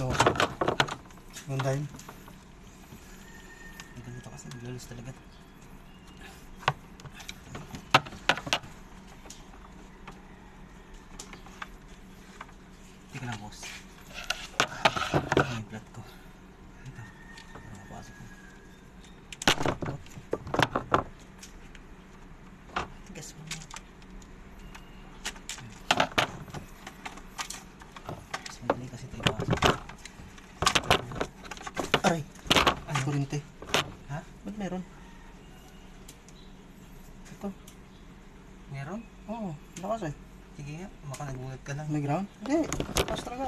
No. Ganda yun. Ang ganito kasi, naglalos talaga. Teka lang, boss. Ito yung plat ko. Ito. Para mapasok ko. Tigas mo na. Mas madali kasi ito ipasok. Aray! Ay, kurente. Ha? Ba't meron? Ito. Meron? Oo, lakas eh. Sige nga, baka nagulat ka lang. May ground? Hindi, lakas talaga.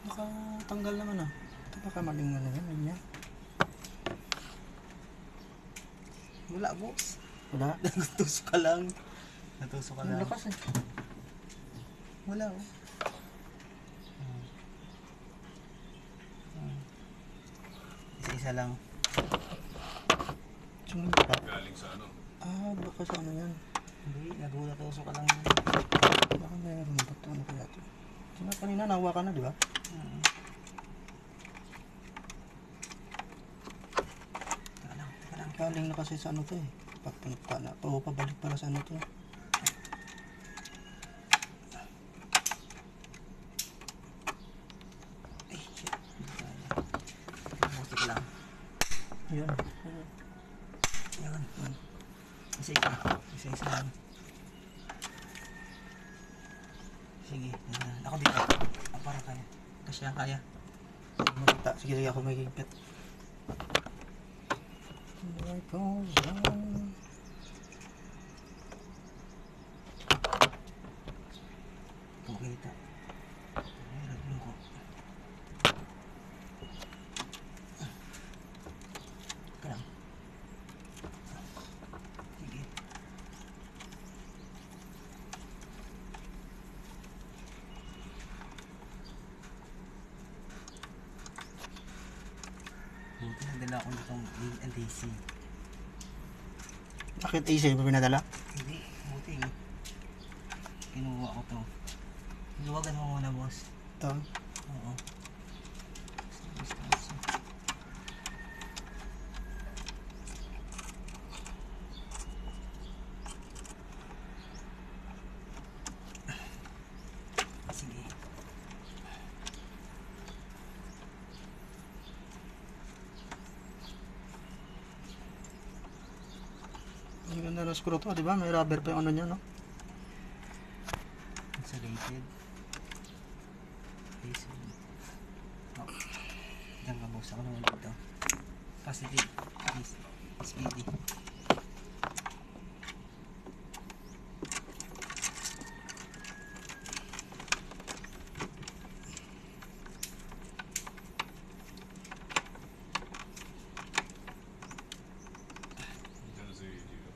Nakatanggal naman ah. Ito baka maling ano yan, ganyan. Wala, boss. Wala. Natusok ka lang. Natusok ka Ang lang. lakas eh. Wala, oh. Isa-isa lang. Sumulong pa. Galing sa ano? Ah, baka sa ano yan. Hindi, nagulat tusok ka lang. Baka meron. Ba't ano kaya ito? Sino kanina, nahawa ka na, di ba? Teka lang, teka lang. Galing na kasi sa ano to eh. Pagpunta na. Pabalik pala sa ano to. Ay, shit. Teka lang. Yan. Yan. Isa-isa. Isa-isa lang. Sige, yan. Ako dito. Ah, para kaya. Kasi kaya. Magkita. Sige, sige ako may higpit. Life goes on. Pumakita. Ay, ragin ko. Teka lang. Sige. Buti nadala ko nitong DC. Bakit AC ba pinadala? Hindi, buti eh. Kinuha ko to. Luwagan mo muna, boss. Ito. Oo. Sige. Ang ganda ng screw to, di ba? May rubber pa yung ano niya, no? Insulated. Oh. Diyan ka, boss. Ako naman dito. Positive. Speedy. Diyan si Gio.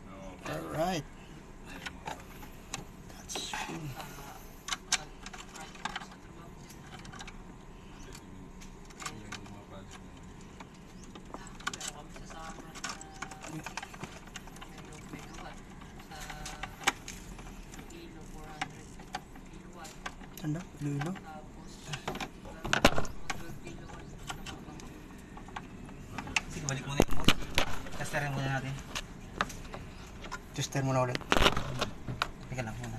No. Alright. That's cool. Yung mga project mo. Tanda, lilo. Sige, balik muna yung boss. Testerin muna natin. Tester mo na ulit. Teka lang muna.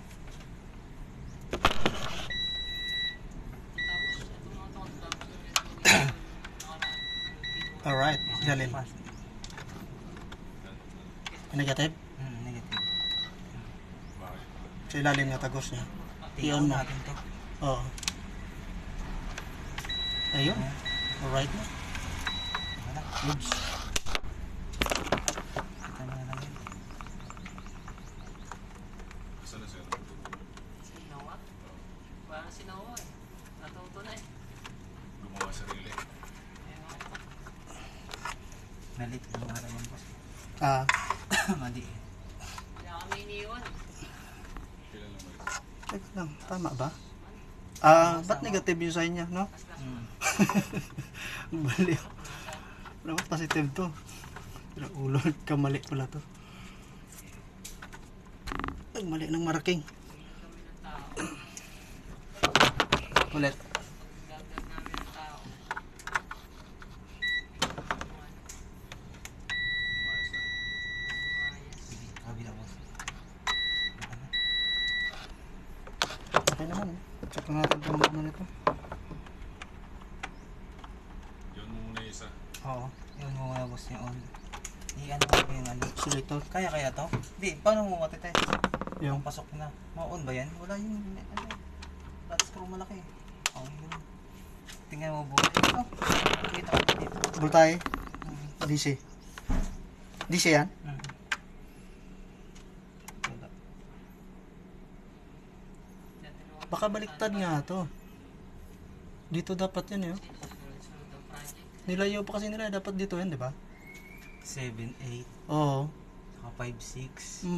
Alright, ilalim. Negative? Negative. Bakit? Sa ilalim na tagos niya. Tingnan Iyon mo. natin to. Oo. Ayun. Alright na. Wala. Oops. Kita mo na lang yun. Saan na siya? Sinawa? Parang sinawa eh. Natuto na eh. Gumawa sarili. Nalit yung araw yung boss. Ah, Mali eh. Kaya kami iniwan. Kailan lang malis? teka lang. Tama ba? Ah, ba't negative yung sign niya, no? Ang baliw. Dapat positive to. Pero ulo, kamali pala to. Ay, mali ng marking. Kami ng tao. Ulit. Dagdag namin ng tao. Maayos na. Sumayas. Sige, kabila boss. Ano? Okay naman. Check na natin kung ano nito. Yun mo muna yung isa. Oo. Yun mo muna boss yung on. I-ano mo yung ano. Selector. Kaya to? Di, paano mo matitay? Yung Pasok na. Ma-on ba yan? Wala yung ano. Flat screw malaki. Oh, yun. Tingnan mo buhay. Ito. Kita ko dito. voltahe. Mm. DC. DC yan? Mm. Wala. Baka baliktad nga to. Dito dapat yan eh. Oh. Sunod ang project. Nilayo pa kasi nila. Dapat dito yan, di ba? 7, 8, Oo. saka 5, 6.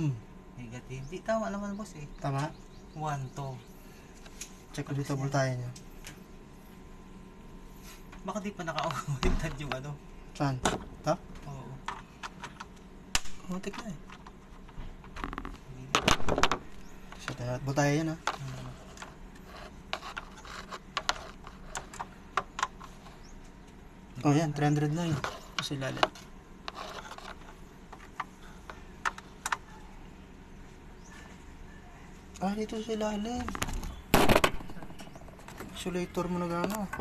Negative. Di, tama naman boss eh. Tama. 1, 2. Check ko dito voltahe niya. Baka di pa naka-baliktad yung ano. Saan? Ito? Oo. Matik na eh. Set na. Voltahe yan ah. Oh yan, 309. Kasi lalit. Ah, dito sa ilalim. Isolator mo na gano'n.